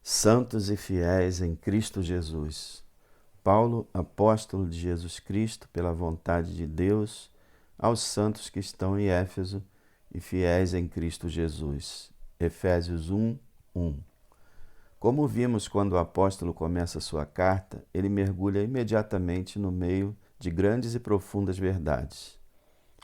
Santos e fiéis em Cristo Jesus. Paulo, apóstolo de Jesus Cristo, pela vontade de Deus, aos santos que estão em Éfeso e fiéis em Cristo Jesus. Efésios 1:1. Como vimos quando o apóstolo começa sua carta, ele mergulha imediatamente no meio de grandes e profundas verdades.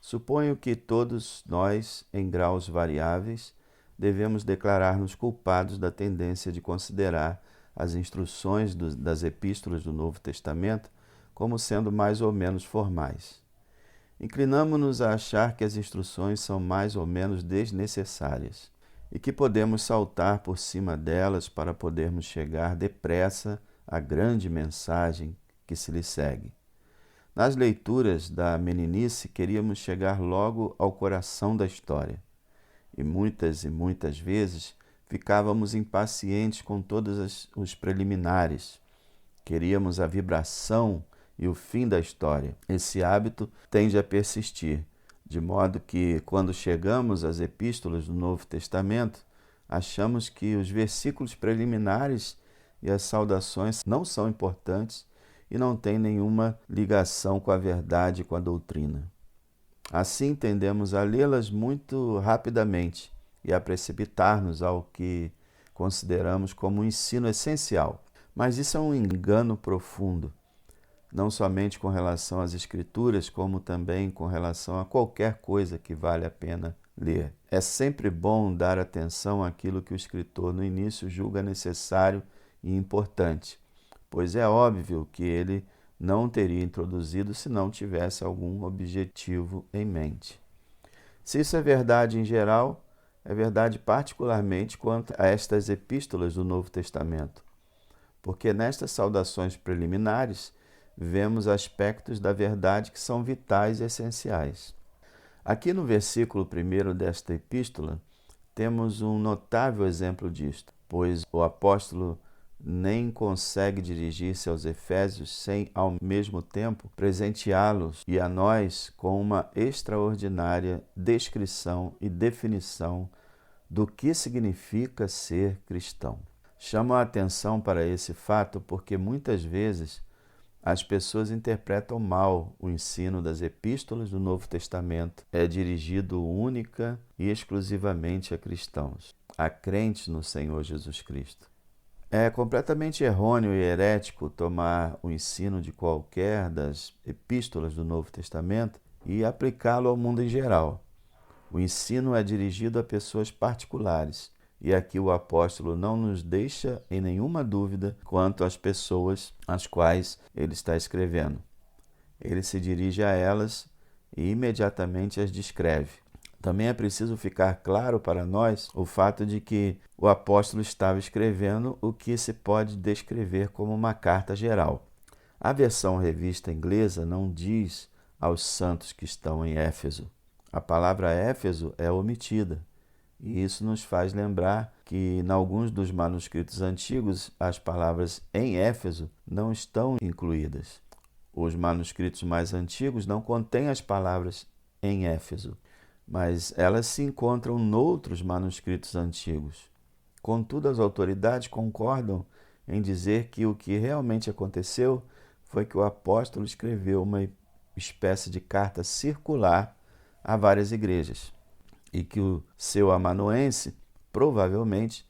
Suponho que todos nós, em graus variáveis, devemos declarar-nos culpados da tendência de considerar as instruções das epístolas do Novo Testamento como sendo mais ou menos formais. Inclinamo-nos a achar que as instruções são mais ou menos desnecessárias e que podemos saltar por cima delas para podermos chegar depressa à grande mensagem que se lhe segue. Nas leituras da meninice, queríamos chegar logo ao coração da história. E muitas vezes ficávamos impacientes com todos os preliminares. Queríamos a vibração e o fim da história. Esse hábito tende a persistir, de modo que, quando chegamos às epístolas do Novo Testamento, achamos que os versículos preliminares e as saudações não são importantes e não têm nenhuma ligação com a verdade e com a doutrina. Assim, tendemos a lê-las muito rapidamente e a precipitar-nos ao que consideramos como um ensino essencial. Mas isso é um engano profundo, não somente com relação às Escrituras, como também com relação a qualquer coisa que vale a pena ler. É sempre bom dar atenção àquilo que o escritor no início julga necessário e importante, pois é óbvio que ele não teria introduzido se não tivesse algum objetivo em mente. Se isso é verdade em geral, é verdade particularmente quanto a estas epístolas do Novo Testamento, porque nestas saudações preliminares vemos aspectos da verdade que são vitais e essenciais. Aqui no versículo 1 desta epístola, temos um notável exemplo disto, pois o apóstolo nem consegue dirigir-se aos Efésios sem, ao mesmo tempo, presenteá-los e a nós com uma extraordinária descrição e definição do que significa ser cristão. Chamo a atenção para esse fato porque muitas vezes as pessoas interpretam mal o ensino das epístolas do Novo Testamento. É dirigido única e exclusivamente a cristãos, a crentes no Senhor Jesus Cristo. É completamente errôneo e herético tomar o ensino de qualquer das epístolas do Novo Testamento e aplicá-lo ao mundo em geral. O ensino é dirigido a pessoas particulares, e aqui o apóstolo não nos deixa em nenhuma dúvida quanto às pessoas às quais ele está escrevendo. Ele se dirige a elas e imediatamente as descreve. Também é preciso ficar claro para nós o fato de que o apóstolo estava escrevendo o que se pode descrever como uma carta geral. A versão revista inglesa não diz aos santos que estão em Éfeso. A palavra Éfeso é omitida, e isso nos faz lembrar que, em alguns dos manuscritos antigos, as palavras em Éfeso não estão incluídas. Os manuscritos mais antigos não contêm as palavras em Éfeso, mas elas se encontram noutros manuscritos antigos. Contudo, as autoridades concordam em dizer que o que realmente aconteceu foi que o apóstolo escreveu uma espécie de carta circular a várias igrejas e que o seu amanuense provavelmente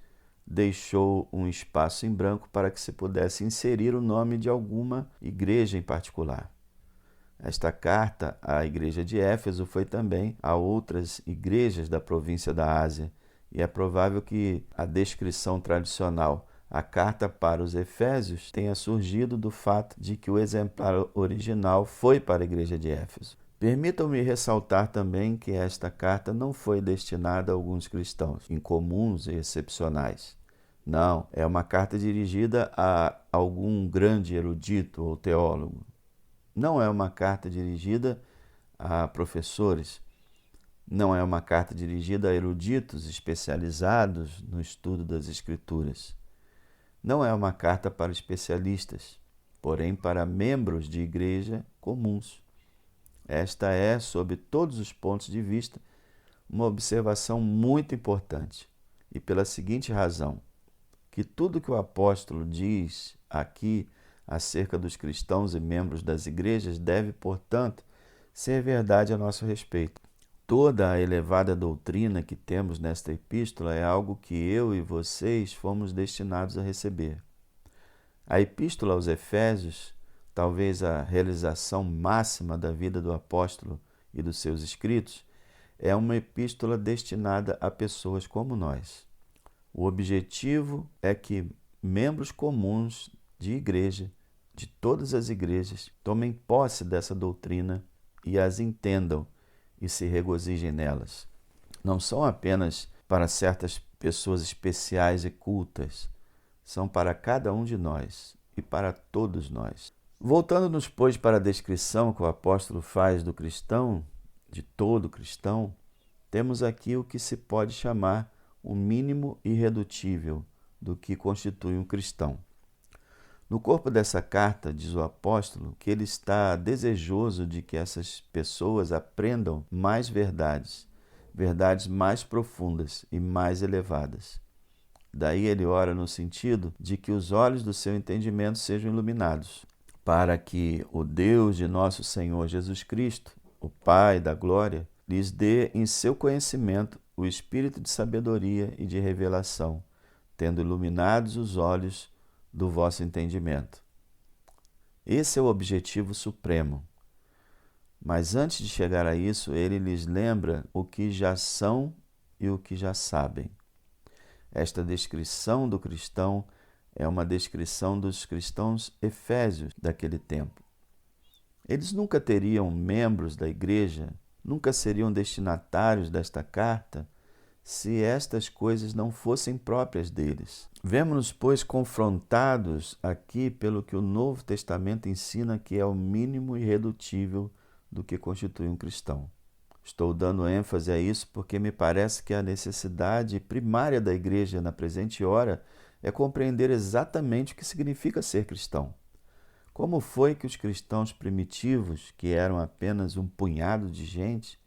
deixou um espaço em branco para que se pudesse inserir o nome de alguma igreja em particular. Esta carta à igreja de Éfeso foi também a outras igrejas da província da Ásia, e é provável que a descrição tradicional, a carta para os Efésios, tenha surgido do fato de que o exemplar original foi para a igreja de Éfeso. Permitam-me ressaltar também que esta carta não foi destinada a alguns cristãos incomuns e excepcionais. Não, é uma carta dirigida a algum grande erudito ou teólogo. Não é uma carta dirigida a professores, não é uma carta dirigida a eruditos especializados no estudo das Escrituras. Não é uma carta para especialistas, porém para membros de igreja comuns. Esta é, sob todos os pontos de vista, uma observação muito importante, e pela seguinte razão, que tudo que o apóstolo diz aqui acerca dos cristãos e membros das igrejas deve, portanto, ser verdade a nosso respeito. Toda a elevada doutrina que temos nesta epístola é algo que eu e vocês fomos destinados a receber. A epístola aos Efésios, talvez a realização máxima da vida do apóstolo e dos seus escritos, é uma epístola destinada a pessoas como nós. O objetivo é que membros comuns de igreja, de todas as igrejas, tomem posse dessa doutrina e as entendam e se regozijem nelas. Não são apenas para certas pessoas especiais e cultas, são para cada um de nós e para todos nós. Voltando-nos, pois, para a descrição que o apóstolo faz do cristão, de todo cristão, temos aqui o que se pode chamar o mínimo irredutível do que constitui um cristão. No corpo dessa carta, diz o apóstolo que ele está desejoso de que essas pessoas aprendam mais verdades, verdades mais profundas e mais elevadas. Daí ele ora no sentido de que os olhos do seu entendimento sejam iluminados, para que o Deus de nosso Senhor Jesus Cristo, o Pai da glória, lhes dê em seu conhecimento o espírito de sabedoria e de revelação, tendo iluminados os olhos do vosso entendimento. Esse é o objetivo supremo. Mas antes de chegar a isso, ele lhes lembra o que já são e o que já sabem. Esta descrição do cristão é uma descrição dos cristãos efésios daquele tempo. Eles nunca teriam membros da igreja, nunca seriam destinatários desta carta, se estas coisas não fossem próprias deles. Vemo-nos, pois, confrontados aqui pelo que o Novo Testamento ensina que é o mínimo irredutível do que constitui um cristão. Estou dando ênfase a isso porque me parece que a necessidade primária da igreja na presente hora é compreender exatamente o que significa ser cristão. Como foi que os cristãos primitivos, que eram apenas um punhado de gente,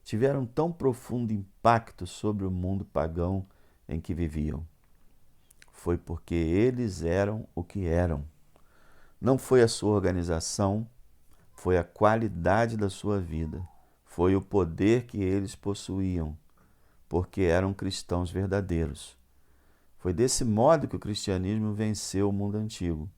tiveram tão profundo impacto sobre o mundo pagão em que viviam? Foi porque eles eram o que eram. Não foi a sua organização, foi a qualidade da sua vida, foi o poder que eles possuíam, porque eram cristãos verdadeiros. Foi desse modo que o cristianismo venceu o mundo antigo.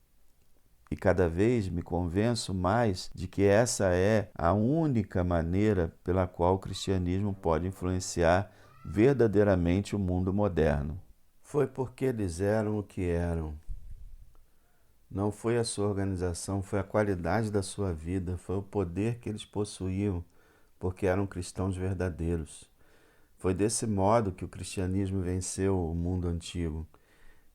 E cada vez me convenço mais de que essa é a única maneira pela qual o cristianismo pode influenciar verdadeiramente o mundo moderno. Foi porque eles eram o que eram. Não foi a sua organização, foi a qualidade da sua vida, foi o poder que eles possuíam, porque eram cristãos verdadeiros. Foi desse modo que o cristianismo venceu o mundo antigo.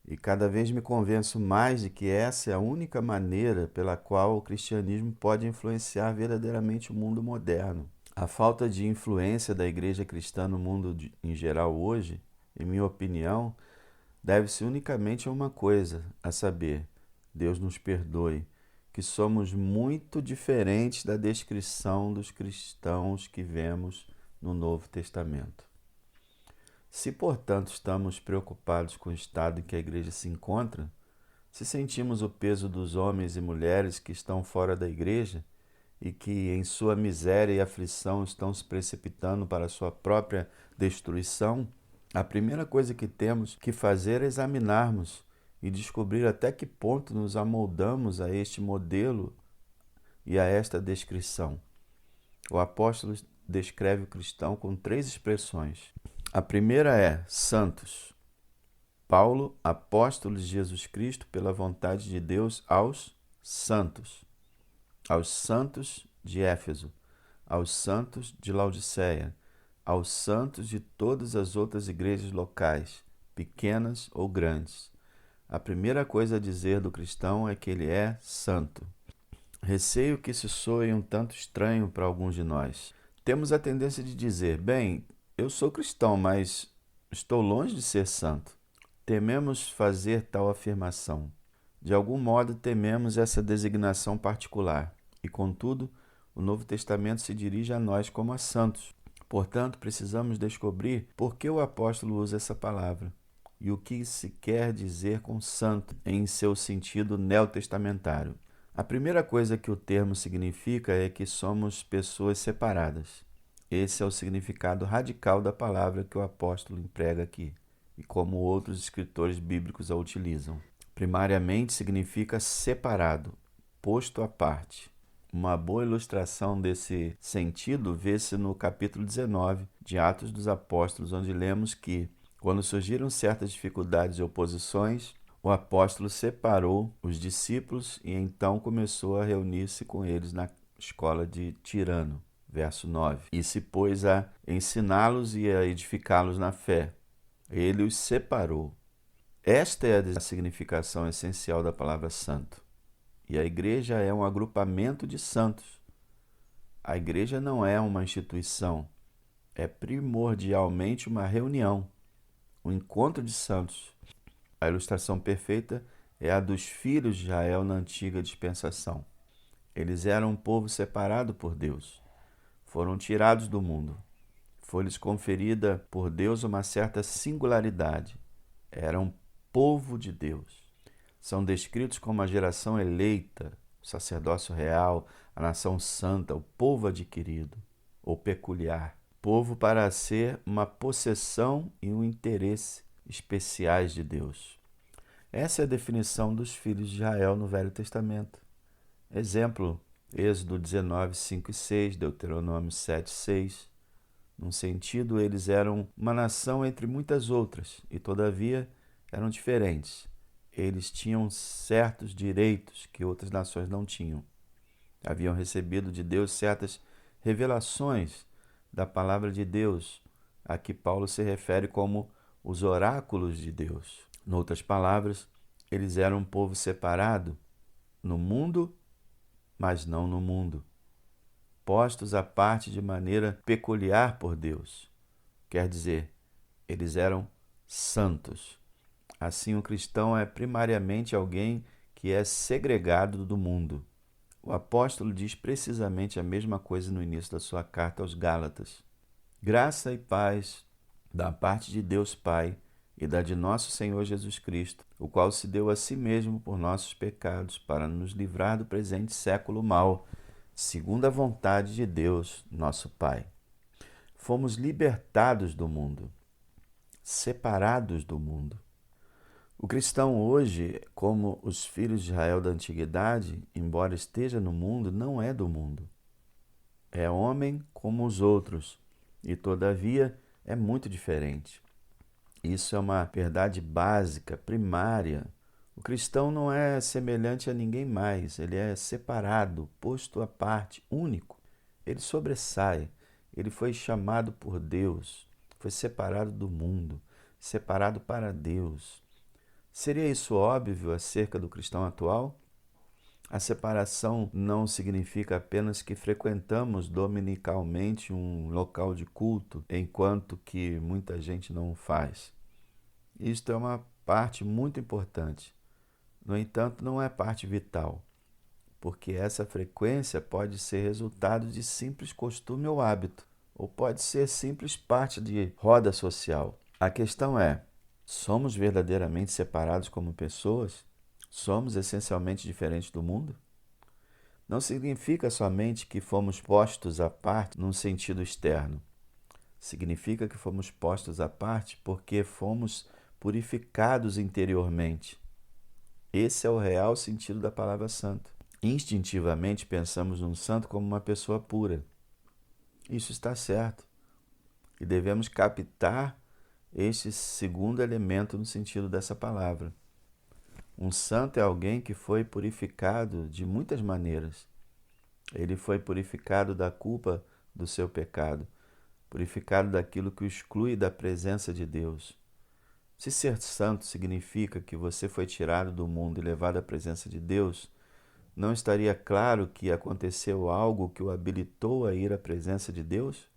E cada vez me convenço mais de que essa é a única maneira pela qual o cristianismo pode influenciar verdadeiramente o mundo moderno. A falta de influência da igreja cristã no mundo em geral hoje, em minha opinião, deve-se unicamente a uma coisa, a saber, Deus nos perdoe, que somos muito diferentes da descrição dos cristãos que vemos no Novo Testamento. Se, portanto, estamos preocupados com o estado em que a igreja se encontra, se sentimos o peso dos homens e mulheres que estão fora da igreja e que, em sua miséria e aflição, estão se precipitando para a sua própria destruição, a primeira coisa que temos que fazer é examinarmos e descobrir até que ponto nos amoldamos a este modelo e a esta descrição. O apóstolo descreve o cristão com 3 expressões. A primeira é santos. Paulo, apóstolo de Jesus Cristo, pela vontade de Deus, aos santos de Éfeso, aos santos de Laodiceia, aos santos de todas as outras igrejas locais, pequenas ou grandes. A primeira coisa a dizer do cristão é que ele é santo. Receio que isso soe um tanto estranho para alguns de nós. Temos a tendência de dizer, bem, eu sou cristão, mas estou longe de ser santo. Tememos fazer tal afirmação. De algum modo tememos essa designação particular. E, contudo, o Novo Testamento se dirige a nós como a santos. Portanto, precisamos descobrir por que o apóstolo usa essa palavra. e o que se quer dizer com santo em seu sentido neotestamentário. A primeira coisa que o termo significa é que somos pessoas separadas. Esse é o significado radical da palavra que o apóstolo emprega aqui, e como outros escritores bíblicos a utilizam. Primariamente significa separado, posto à parte. Uma boa ilustração desse sentido vê-se no capítulo 19 de Atos dos Apóstolos, onde lemos que, quando surgiram certas dificuldades e oposições, o apóstolo separou os discípulos e então começou a reunir-se com eles na escola de Tirano, verso 9, e se pôs a ensiná-los e a edificá-los na fé. Ele os separou. Esta é a significação essencial da palavra santo. E a igreja é um agrupamento de santos. A igreja não é uma instituição, é primordialmente uma reunião, um encontro de santos. A ilustração perfeita é a dos filhos de Israel na antiga dispensação. Eles eram um povo separado por Deus. Foram tirados do mundo. Foi-lhes conferida por Deus uma certa singularidade. Eram povo de Deus. São descritos como a geração eleita, o sacerdócio real, a nação santa, o povo adquirido, ou peculiar. Povo para ser uma possessão e um interesse especiais de Deus. Essa é a definição dos filhos de Israel no Velho Testamento. Exemplo, Êxodo 19, 5 e 6, Deuteronômio 7, 6. Num sentido, eles eram uma nação entre muitas outras e, todavia, eram diferentes. Eles tinham certos direitos que outras nações não tinham. Haviam recebido de Deus certas revelações da palavra de Deus, a que Paulo se refere como os oráculos de Deus. Noutras palavras, eles eram um povo separado no mundo, mas não no mundo. Postos à parte de maneira peculiar por Deus. Quer dizer, eles eram santos. Assim, o cristão é primariamente alguém que é segregado do mundo. O apóstolo diz precisamente a mesma coisa no início da sua carta aos Gálatas. Graça e paz da parte de Deus Pai e da de nosso Senhor Jesus Cristo, o qual se deu a si mesmo por nossos pecados, para nos livrar do presente século mau, segundo a vontade de Deus, nosso Pai. Fomos libertados do mundo, separados do mundo. O cristão hoje, como os filhos de Israel da antiguidade, embora esteja no mundo, não é do mundo. É homem como os outros e, todavia, é muito diferente. Isso é uma verdade básica, primária. O cristão não é semelhante a ninguém mais, ele é separado, posto à parte, único. Ele sobressai, ele foi chamado por Deus, foi separado do mundo, separado para Deus. Seria isso óbvio acerca do cristão atual? A separação não significa apenas que frequentamos dominicalmente um local de culto, enquanto que muita gente não o faz. Isto é uma parte muito importante. No entanto, não é parte vital, porque essa frequência pode ser resultado de simples costume ou hábito, ou pode ser simples parte de roda social. A questão é: somos verdadeiramente separados como pessoas? Somos essencialmente diferentes do mundo? Não significa somente que fomos postos à parte num sentido externo. Significa que fomos postos à parte porque fomos purificados interiormente. Esse é o real sentido da palavra santo. Instintivamente pensamos num santo como uma pessoa pura. Isso está certo. E devemos captar este segundo elemento no sentido dessa palavra. Um santo é alguém que foi purificado de muitas maneiras. Ele foi purificado da culpa do seu pecado, purificado daquilo que o exclui da presença de Deus. Se ser santo significa que você foi tirado do mundo e levado à presença de Deus, não estaria claro que aconteceu algo que o habilitou a ir à presença de Deus?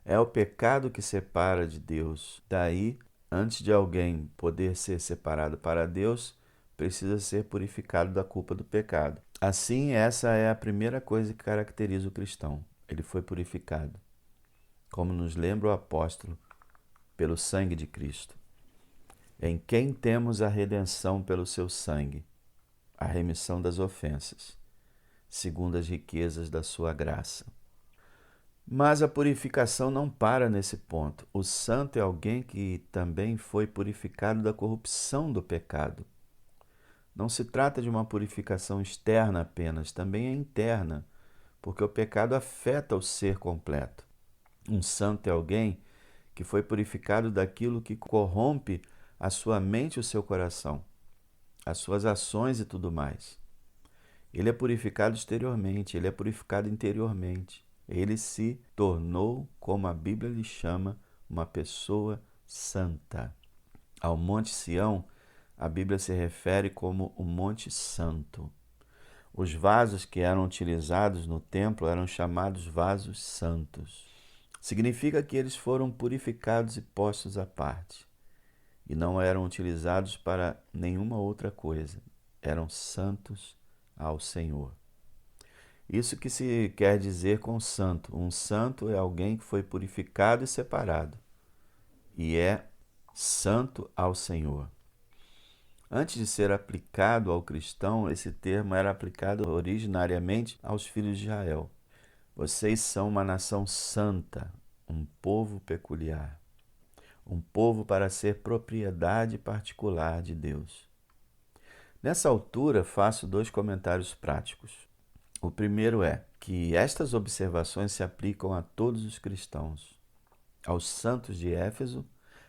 É o pecado que separa de Deus. Daí, antes de alguém poder ser separado para Deus, precisa ser purificado da culpa do pecado. Assim, essa é a primeira coisa que caracteriza o cristão. Ele foi purificado, como nos lembra o apóstolo, pelo sangue de Cristo. em quem temos a redenção pelo seu sangue, a remissão das ofensas, segundo as riquezas da sua graça. Mas a purificação não para nesse ponto. O santo é alguém que também foi purificado da corrupção do pecado. Não se trata de uma purificação externa apenas, também é interna, porque o pecado afeta o ser completo. Um santo é alguém que foi purificado daquilo que corrompe a sua mente e o seu coração, as suas ações e tudo mais. Ele é purificado exteriormente, ele é purificado interiormente. Ele se tornou, como a Bíblia lhe chama, uma pessoa santa. Ao Monte Sião, a Bíblia se refere como o Monte Santo. Os vasos que eram utilizados no templo eram chamados vasos santos. Significa que eles foram purificados e postos à parte, e não eram utilizados para nenhuma outra coisa. Eram santos ao Senhor. Isso que se quer dizer com santo. Um santo é alguém que foi purificado e separado, e é santo ao Senhor. Antes de ser aplicado ao cristão, esse termo era aplicado originariamente aos filhos de Israel. Vocês são uma nação santa, um povo peculiar, um povo para ser propriedade particular de Deus. Nessa altura, faço 2 comentários práticos. O primeiro é que estas observações se aplicam a todos os cristãos, aos santos de Éfeso,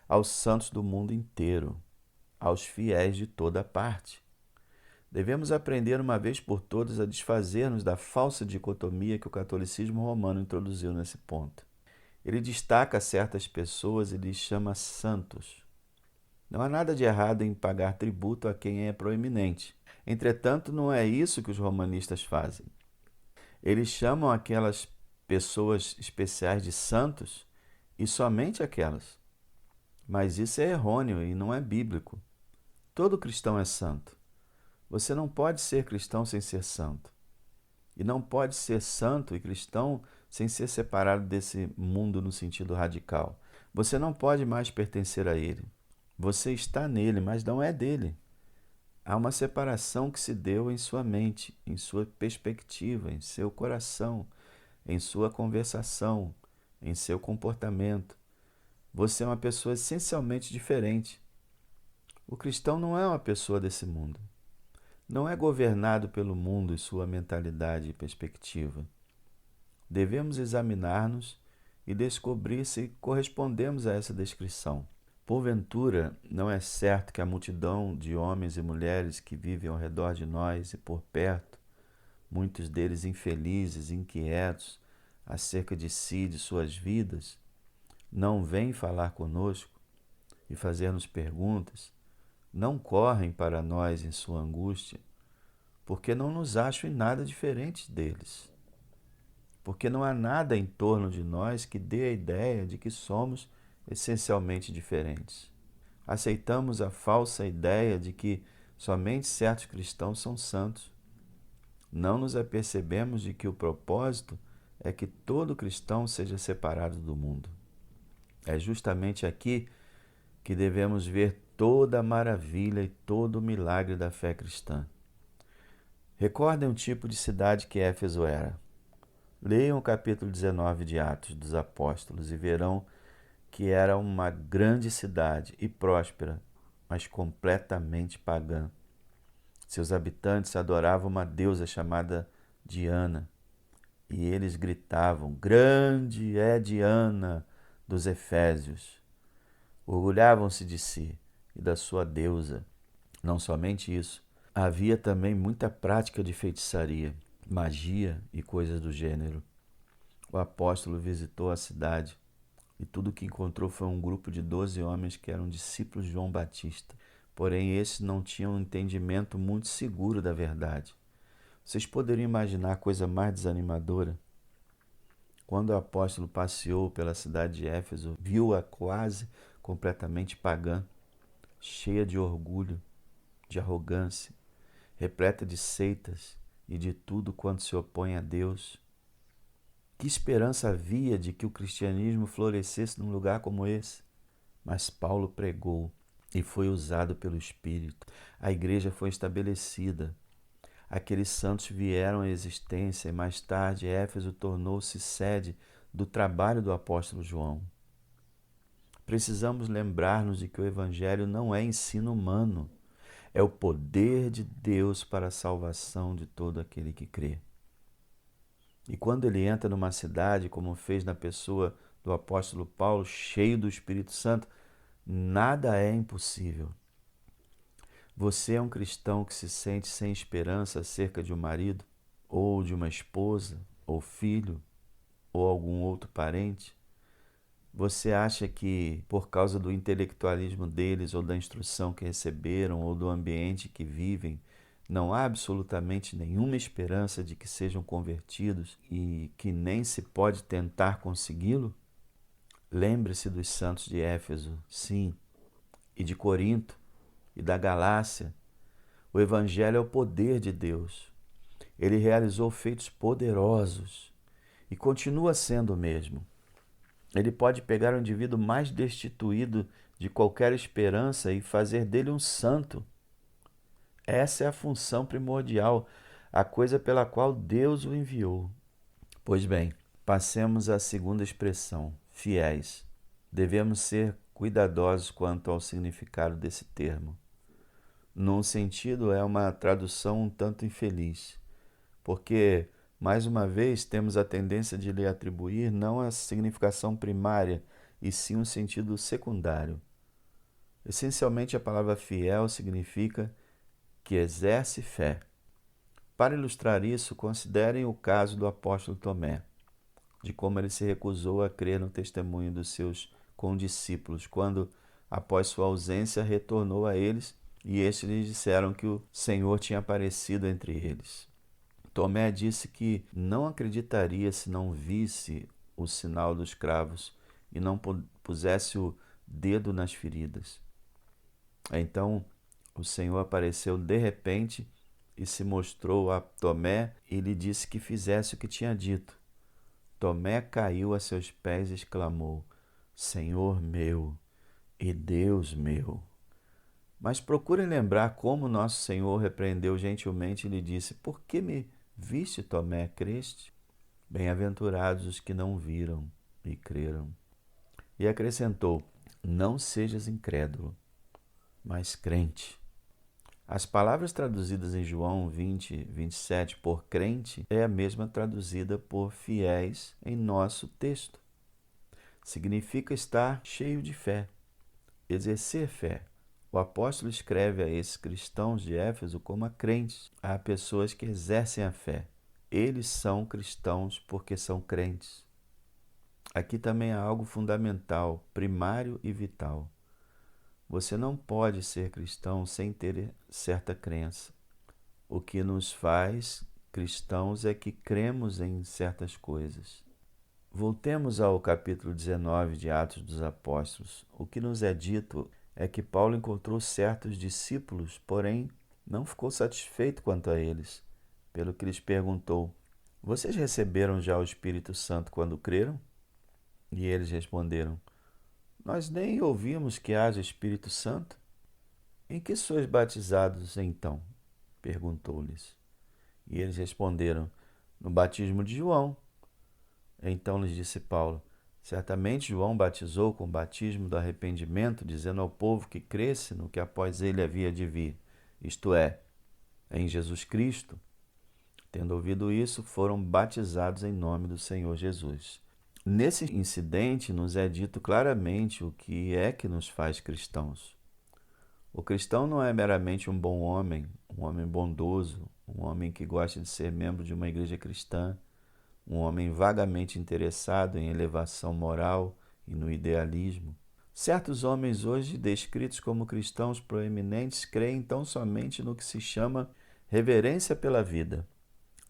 aos santos do mundo inteiro, aos fiéis de toda parte. Devemos aprender uma vez por todas a desfazer-nos da falsa dicotomia que o catolicismo romano introduziu nesse ponto. Ele destaca certas pessoas e lhes chama santos. Não há nada de errado em pagar tributo a quem é proeminente. Entretanto, não é isso que os romanistas fazem. Eles chamam aquelas pessoas especiais de santos e somente aquelas. Mas isso é errôneo e não é bíblico. Todo cristão é santo. Você não pode ser cristão sem ser santo. E não pode ser santo e cristão sem ser separado desse mundo no sentido radical. Você não pode mais pertencer a ele. Você está nele, mas não é dele. Há uma separação que se deu em sua mente, em sua perspectiva, em seu coração, em sua conversação, em seu comportamento. Você é uma pessoa essencialmente diferente. O cristão não é uma pessoa desse mundo. Não é governado pelo mundo e sua mentalidade e perspectiva. Devemos examinar-nos e descobrir se correspondemos a essa descrição. Porventura, não é certo que a multidão de homens e mulheres que vivem ao redor de nós e por perto, muitos deles infelizes, inquietos acerca de si e de suas vidas, não vêm falar conosco e fazer-nos perguntas, não correm para nós em sua angústia, porque não nos acham em nada diferentes deles. Porque não há nada em torno de nós que dê a ideia de que somos essencialmente diferentes. Aceitamos a falsa ideia de que somente certos cristãos são santos. Não nos apercebemos de que o propósito é que todo cristão seja separado do mundo. É justamente aqui que devemos ver toda a maravilha e todo o milagre da fé cristã. Recordem o tipo de cidade que Éfeso era. Leiam o capítulo 19 de Atos dos Apóstolos e verão que era uma grande cidade e próspera, mas completamente pagã. Seus habitantes adoravam uma deusa chamada Diana, e eles gritavam: "Grande é Diana dos Efésios!" Orgulhavam-se de si e da sua deusa. Não somente isso, havia também muita prática de feitiçaria, magia e coisas do gênero. O apóstolo visitou a cidade e tudo o que encontrou foi um grupo de 12 homens que eram discípulos de João Batista. Porém, esses não tinham um entendimento muito seguro da verdade. Vocês poderiam imaginar coisa mais desanimadora? Quando o apóstolo passeou pela cidade de Éfeso, viu-a quase completamente pagã, cheia de orgulho, de arrogância, repleta de seitas e de tudo quanto se opõe a Deus. Que esperança havia de que o cristianismo florescesse num lugar como esse? Mas Paulo pregou e foi usado pelo Espírito. A igreja foi estabelecida. Aqueles santos vieram à existência e mais tarde Éfeso tornou-se sede do trabalho do apóstolo João. Precisamos lembrar-nos de que o Evangelho não é ensino humano, é o poder de Deus para a salvação de todo aquele que crê. E quando ele entra numa cidade, como fez na pessoa do apóstolo Paulo, cheio do Espírito Santo, nada é impossível. Você é um cristão que se sente sem esperança acerca de um marido, ou de uma esposa, ou filho, ou algum outro parente? Você acha que, por causa do intelectualismo deles, ou da instrução que receberam, ou do ambiente que vivem, não há absolutamente nenhuma esperança de que sejam convertidos e que nem se pode tentar consegui-lo? Lembre-se dos santos de Éfeso, sim, e de Corinto, e da Galácia. O Evangelho é o poder de Deus. Ele realizou feitos poderosos e continua sendo o mesmo. Ele pode pegar o indivíduo mais destituído de qualquer esperança e fazer dele um santo. Essa é a função primordial, a coisa pela qual Deus o enviou. Pois bem, passemos à segunda expressão, fiéis. Devemos ser cuidadosos quanto ao significado desse termo. Num sentido, é uma tradução um tanto infeliz, porque, mais uma vez, temos a tendência de lhe atribuir não a significação primária, e sim um sentido secundário. Essencialmente, a palavra fiel significa que exerce fé. Para ilustrar isso, considerem o caso do apóstolo Tomé, de como ele se recusou a crer no testemunho dos seus condiscípulos, quando, após sua ausência, retornou a eles e estes lhes disseram que o Senhor tinha aparecido entre eles. Tomé disse que não acreditaria se não visse o sinal dos cravos e não pusesse o dedo nas feridas. Então o Senhor apareceu de repente e se mostrou a Tomé e lhe disse que fizesse o que tinha dito. Tomé caiu a seus pés e exclamou: Senhor meu e Deus meu. Mas procurem lembrar como nosso Senhor repreendeu gentilmente e lhe disse: Por que me viste, Tomé, creste? Bem-aventurados os que não viram e creram. E acrescentou: Não sejas incrédulo, mas crente. As palavras traduzidas em João 20, 27 por crente é a mesma traduzida por fiéis em nosso texto. Significa estar cheio de fé, exercer fé. O apóstolo escreve a esses cristãos de Éfeso como a crentes, a pessoas que exercem a fé. Eles são cristãos porque são crentes. Aqui também há algo fundamental, primário e vital. Você não pode ser cristão sem ter certa crença. O que nos faz cristãos é que cremos em certas coisas. Voltemos ao capítulo 19 de Atos dos Apóstolos. O que nos é dito é que Paulo encontrou certos discípulos, porém não ficou satisfeito quanto a eles, pelo que lhes perguntou: Vocês receberam já o Espírito Santo quando creram? E eles responderam: Nós nem ouvimos que haja Espírito Santo. Em que sois batizados então? Perguntou-lhes. E eles responderam: No batismo de João. Então lhes disse Paulo: Certamente João batizou com o batismo do arrependimento, dizendo ao povo que cresce no que após ele havia de vir, isto é, em Jesus Cristo. Tendo ouvido isso, foram batizados em nome do Senhor Jesus. Nesse incidente, nos é dito claramente o que é que nos faz cristãos. O cristão não é meramente um bom homem, um homem bondoso, um homem que gosta de ser membro de uma igreja cristã, um homem vagamente interessado em elevação moral e no idealismo. Certos homens hoje, descritos como cristãos proeminentes, creem tão somente no que se chama reverência pela vida.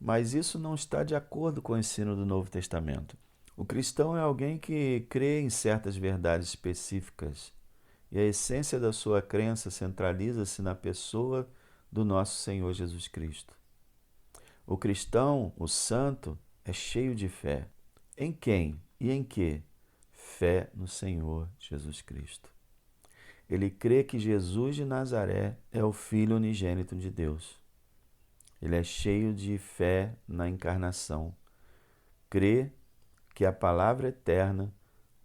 Mas isso não está de acordo com o ensino do Novo Testamento. O cristão é alguém que crê em certas verdades específicas e a essência da sua crença centraliza-se na pessoa do nosso Senhor Jesus Cristo. O cristão, o santo, é cheio de fé. Em quem e em que? Fé no Senhor Jesus Cristo. Ele crê que Jesus de Nazaré é o Filho unigênito de Deus. Ele é cheio de fé na encarnação. Crê que a palavra eterna,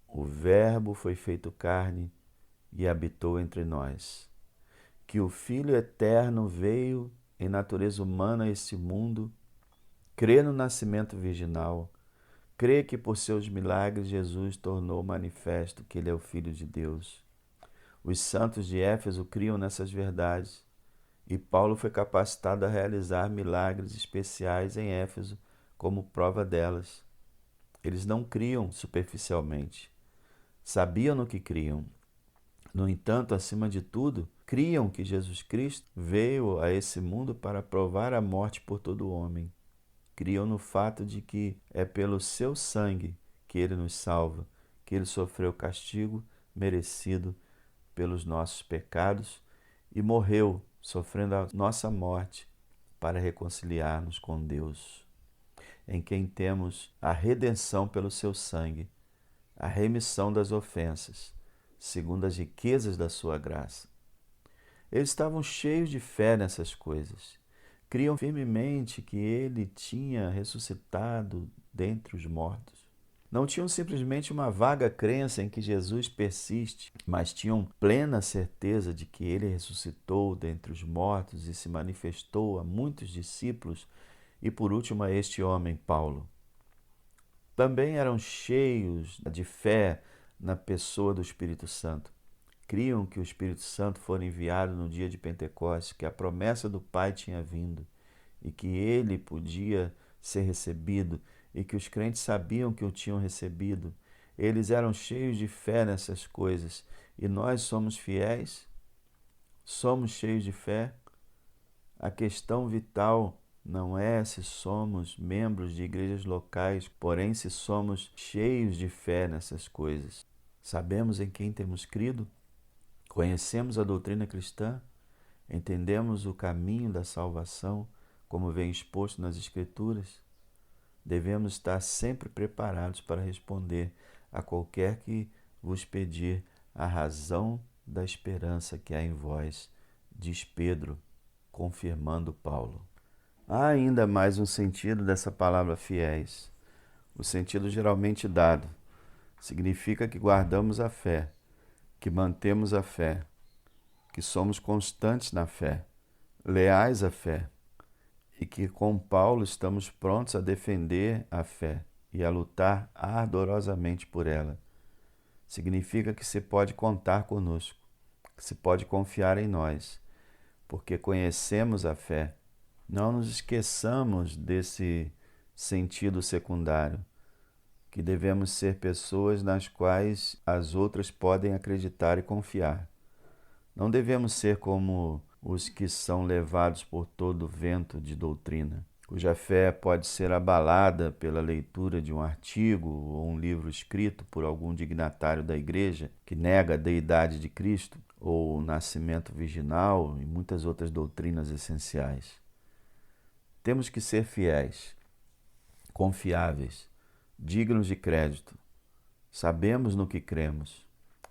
o Verbo foi feito carne e habitou entre nós. Que o Filho eterno veio em natureza humana a este mundo, crê no nascimento virginal, crê que por seus milagres Jesus tornou manifesto que ele é o Filho de Deus. Os santos de Éfeso criam nessas verdades e Paulo foi capacitado a realizar milagres especiais em Éfeso como prova delas. Eles não criam superficialmente, sabiam no que criam. No entanto, acima de tudo, criam que Jesus Cristo veio a esse mundo para provar a morte por todo homem. Criam no fato de que é pelo seu sangue que ele nos salva, que ele sofreu o castigo merecido pelos nossos pecados e morreu, sofrendo a nossa morte, para reconciliar-nos com Deus, em quem temos a redenção pelo seu sangue, a remissão das ofensas, segundo as riquezas da sua graça. Eles estavam cheios de fé nessas coisas. Criam firmemente que ele tinha ressuscitado dentre os mortos. Não tinham simplesmente uma vaga crença em que Jesus persiste, mas tinham plena certeza de que ele ressuscitou dentre os mortos e se manifestou a muitos discípulos e, por último, a este homem, Paulo. Também eram cheios de fé na pessoa do Espírito Santo. Criam que o Espírito Santo fora enviado no dia de Pentecostes, que a promessa do Pai tinha vindo e que ele podia ser recebido e que os crentes sabiam que o tinham recebido. Eles eram cheios de fé nessas coisas. E nós somos fiéis? Somos cheios de fé? A questão vital não é se somos membros de igrejas locais, porém se somos cheios de fé nessas coisas. Sabemos em quem temos crido? Conhecemos a doutrina cristã? Entendemos o caminho da salvação, como vem exposto nas Escrituras? Devemos estar sempre preparados para responder a qualquer que vos pedir a razão da esperança que há em vós, diz Pedro, confirmando Paulo. Há ainda mais um sentido dessa palavra fiéis. O sentido geralmente dado significa que guardamos a fé, que mantemos a fé, que somos constantes na fé, leais à fé, e que com Paulo estamos prontos a defender a fé e a lutar ardorosamente por ela. Significa que se pode contar conosco, que se pode confiar em nós, porque conhecemos a fé. Não nos esqueçamos desse sentido secundário, que devemos ser pessoas nas quais as outras podem acreditar e confiar. Não devemos ser como os que são levados por todo vento de doutrina, cuja fé pode ser abalada pela leitura de um artigo ou um livro escrito por algum dignatário da igreja que nega a deidade de Cristo, ou o nascimento virginal e muitas outras doutrinas essenciais. Temos que ser fiéis, confiáveis, dignos de crédito. Sabemos no que cremos.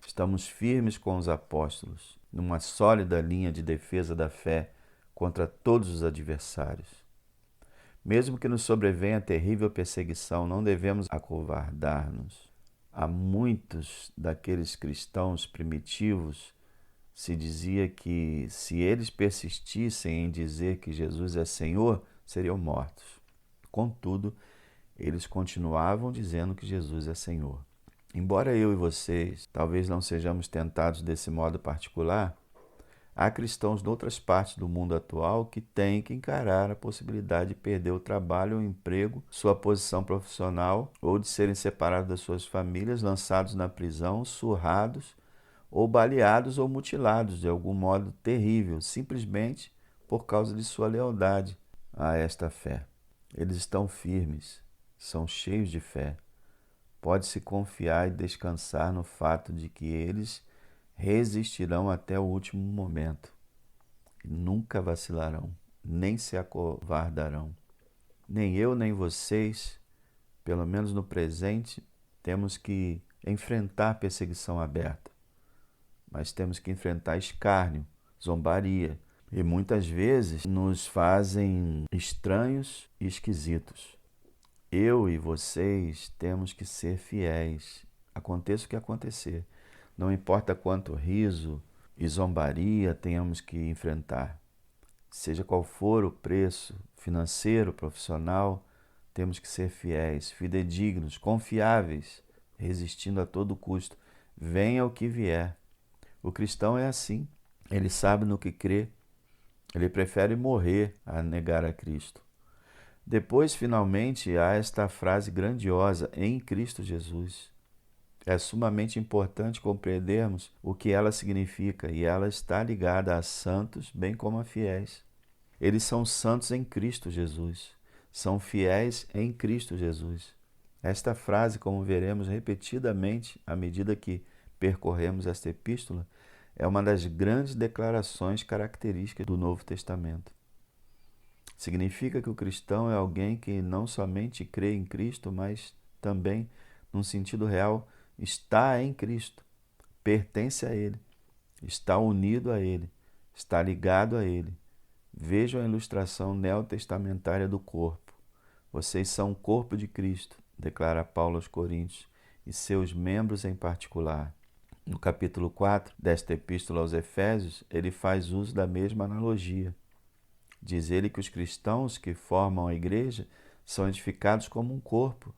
Estamos firmes com os apóstolos, numa sólida linha de defesa da fé contra todos os adversários. Mesmo que nos sobrevenha terrível perseguição, não devemos acovardar-nos. Há muitos daqueles cristãos primitivos se dizia que se eles persistissem em dizer que Jesus é Senhor, seriam mortos. Contudo, eles continuavam dizendo que Jesus é Senhor. Embora eu e vocês talvez não sejamos tentados desse modo particular, há cristãos de outras partes do mundo atual que têm que encarar a possibilidade de perder o trabalho, o emprego, sua posição profissional ou de serem separados das suas famílias, lançados na prisão, surrados ou baleados ou mutilados de algum modo terrível, simplesmente por causa de sua lealdade a esta fé. Eles estão firmes, são cheios de fé. Pode-se confiar e descansar no fato de que eles resistirão até o último momento. Nunca vacilarão, nem se acovardarão. Nem eu, nem vocês, pelo menos no presente, temos que enfrentar perseguição aberta. mas temos que enfrentar escárnio, zombaria, e muitas vezes nos fazem estranhos e esquisitos. Eu e vocês temos que ser fiéis, aconteça o que acontecer. Não importa quanto riso e zombaria tenhamos que enfrentar. Seja qual for o preço financeiro, profissional, temos que ser fiéis, fidedignos, confiáveis, resistindo a todo custo. Venha o que vier. O cristão é assim. Ele sabe no que crê. Ele prefere morrer a negar a Cristo. Depois, finalmente, há esta frase grandiosa, em Cristo Jesus. É sumamente importante compreendermos o que ela significa e ela está ligada a santos, bem como a fiéis. Eles são santos em Cristo Jesus, são fiéis em Cristo Jesus. Esta frase, como veremos repetidamente à medida que percorremos esta epístola, é uma das grandes declarações características do Novo Testamento. Significa que o cristão é alguém que não somente crê em Cristo, mas também, num sentido real, está em Cristo, pertence a Ele, está unido a Ele, está ligado a Ele. Vejam a ilustração neotestamentária do corpo. Vocês são o corpo de Cristo, declara Paulo aos Coríntios, e seus membros em particular. No capítulo 4 desta epístola aos Efésios, ele faz uso da mesma analogia. Diz ele que os cristãos que formam a igreja são edificados como um corpo.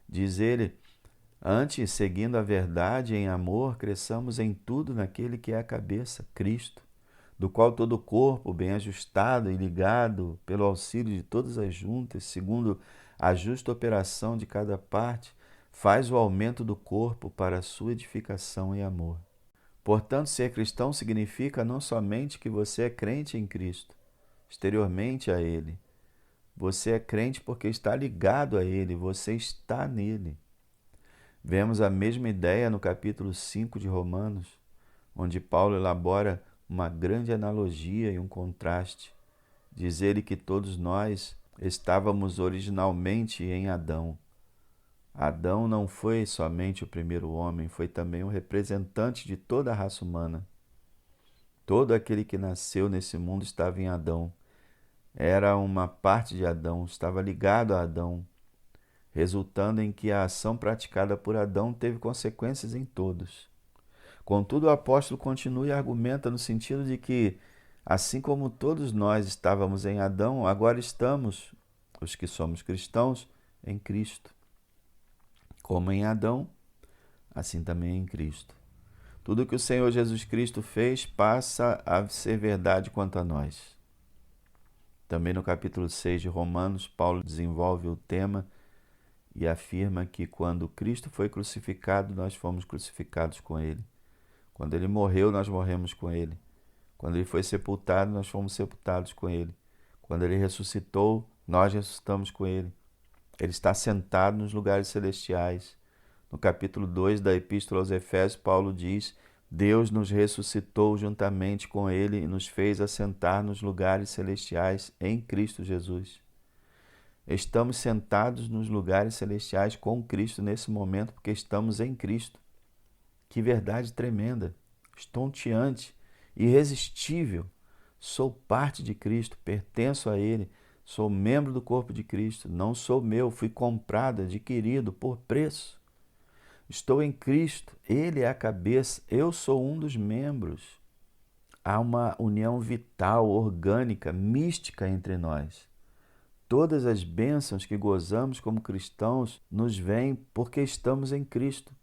Diz ele, antes, seguindo a verdade em amor, cresçamos em tudo naquele que é a cabeça, Cristo, do qual todo o corpo, bem ajustado e ligado pelo auxílio de todas as juntas, segundo a justa operação de cada parte, faz o aumento do corpo para a sua edificação e amor. Portanto, ser cristão significa não somente que você é crente em Cristo, exteriormente a Ele. Você é crente porque está ligado a Ele, você está nele. Vemos a mesma ideia no capítulo 5 de Romanos, onde Paulo elabora uma grande analogia e um contraste. Diz ele que todos nós estávamos originalmente em Adão. Adão não foi somente o primeiro homem, foi também o representante de toda a raça humana. Todo aquele que nasceu nesse mundo estava em Adão. Era uma parte de Adão, estava ligado a Adão, resultando em que a ação praticada por Adão teve consequências em todos. Contudo, o apóstolo continua e argumenta no sentido de que, assim como todos nós estávamos em Adão, agora estamos, os que somos cristãos, em Cristo. Como em Adão, assim também em Cristo. Tudo que o Senhor Jesus Cristo fez passa a ser verdade quanto a nós. Também no capítulo 6 de Romanos, Paulo desenvolve o tema e afirma que quando Cristo foi crucificado, nós fomos crucificados com Ele. Quando Ele morreu, nós morremos com Ele. Quando Ele foi sepultado, nós fomos sepultados com Ele. Quando Ele ressuscitou, nós ressuscitamos com Ele. Ele está sentado nos lugares celestiais. No capítulo 2 da Epístola aos Efésios, Paulo diz: Deus nos ressuscitou juntamente com Ele e nos fez assentar nos lugares celestiais em Cristo Jesus. Estamos sentados nos lugares celestiais com Cristo nesse momento porque estamos em Cristo. Que verdade tremenda, estonteante, irresistível. Sou parte de Cristo, pertenço a Ele, sou membro do corpo de Cristo, não sou meu, fui comprado, adquirido por preço. Estou em Cristo, Ele é a cabeça, eu sou um dos membros. Há uma união vital, orgânica, mística entre nós. Todas as bênçãos que gozamos como cristãos nos vêm porque estamos em Cristo.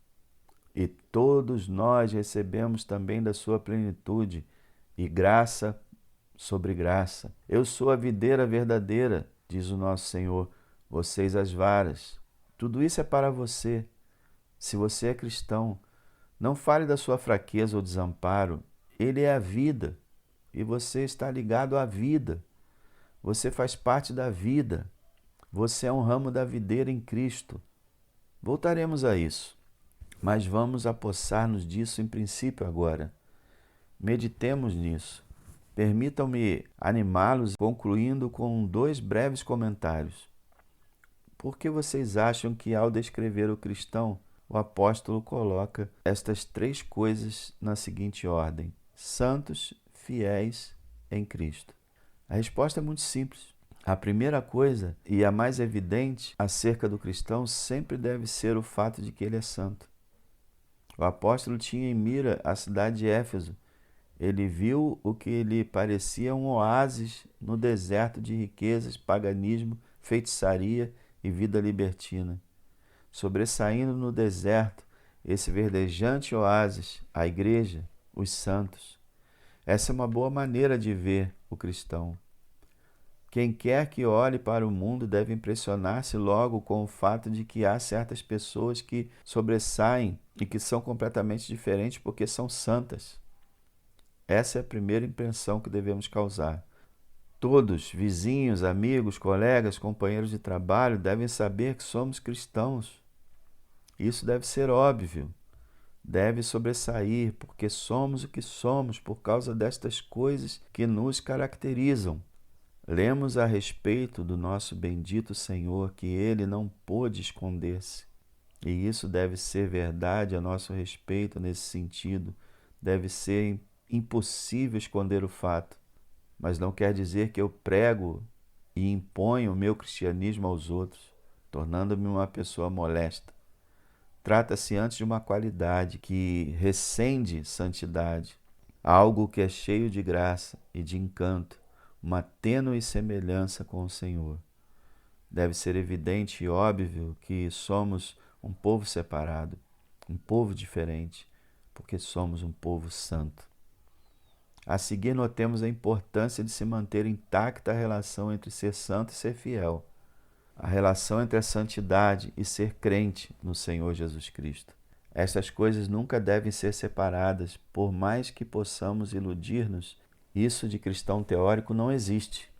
E todos nós recebemos também da sua plenitude, e graça sobre graça. Eu sou a videira verdadeira, diz o nosso Senhor, vocês as varas. Tudo isso é para você. Se você é cristão, não fale da sua fraqueza ou desamparo. Ele é a vida e você está ligado à vida. Você faz parte da vida. Você é um ramo da videira em Cristo. Voltaremos a isso, mas vamos apossar-nos disso em princípio agora. Meditemos nisso. Permitam-me animá-los, concluindo com 2 breves comentários. Por que vocês acham que, ao descrever o cristão, o apóstolo coloca estas três coisas na seguinte ordem: santos, fiéis em Cristo. A resposta é muito simples. A primeira coisa, e a mais evidente acerca do cristão, sempre deve ser o fato de que ele é santo. O apóstolo tinha em mira a cidade de Éfeso. Ele viu o que lhe parecia um oásis no deserto de riquezas, paganismo, feitiçaria e vida libertina. Sobressaindo no deserto, esse verdejante oásis, a igreja, os santos. Essa é uma boa maneira de ver o cristão. Quem quer que olhe para o mundo deve impressionar-se logo com o fato de que há certas pessoas que sobressaem e que são completamente diferentes porque são santas. Essa é a primeira impressão que devemos causar. Todos, vizinhos, amigos, colegas, companheiros de trabalho, devem saber que somos cristãos. Isso deve ser óbvio, deve sobressair, porque somos o que somos por causa destas coisas que nos caracterizam. Lemos a respeito do nosso bendito Senhor que ele não pôde esconder-se. E isso deve ser verdade a nosso respeito nesse sentido. Deve ser impossível esconder o fato. Mas não quer dizer que eu prego e imponho o meu cristianismo aos outros, tornando-me uma pessoa molesta. Trata-se antes de uma qualidade que recende santidade, algo que é cheio de graça e de encanto, uma tênue semelhança com o Senhor. Deve ser evidente e óbvio que somos um povo separado, um povo diferente, porque somos um povo santo. A seguir, notemos a importância de se manter intacta a relação entre ser santo e ser fiel, a relação entre a santidade e ser crente no Senhor Jesus Cristo. Estas coisas nunca devem ser separadas, por mais que possamos iludir-nos. Isso de cristão teórico não existe.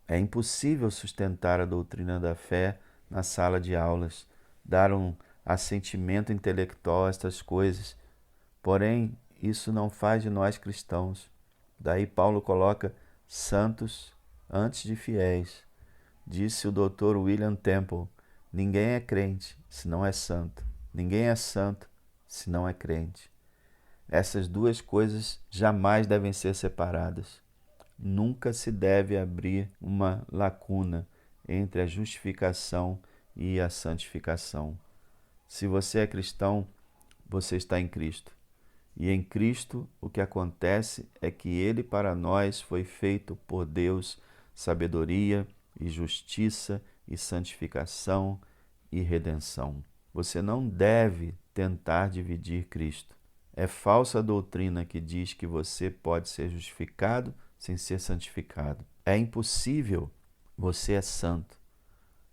É impossível sustentar a doutrina da fé na sala de aulas, dar um assentimento intelectual a estas coisas. Porém, isso não faz de nós cristãos. Daí Paulo coloca santos antes de fiéis. Disse o Dr. William Temple: ninguém é crente se não é santo. Ninguém é santo se não é crente. Essas duas coisas jamais devem ser separadas. Nunca se deve abrir uma lacuna entre a justificação e a santificação. Se você é cristão, você está em Cristo. E em Cristo o que acontece é que Ele para nós foi feito por Deus sabedoria e justiça e santificação e redenção. Você não deve tentar dividir Cristo. É falsa a doutrina que diz que você pode ser justificado sem ser santificado. É impossível. Você é santo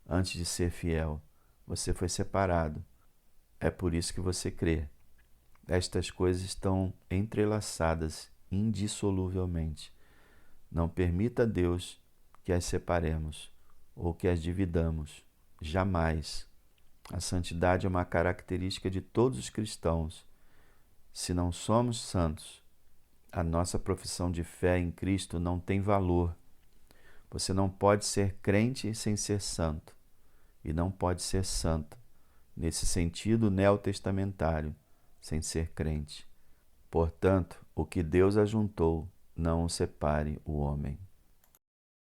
antes de ser fiel. Você foi separado. É por isso que você crê. Estas coisas estão entrelaçadas indissoluvelmente. Não permita a Deus que as separemos ou que as dividamos. Jamais. A santidade é uma característica de todos os cristãos. Se não somos santos, a nossa profissão de fé em Cristo não tem valor. Você não pode ser crente sem ser santo, e não pode ser santo, nesse sentido neotestamentário, sem ser crente. Portanto, o que Deus ajuntou, não o separe o homem.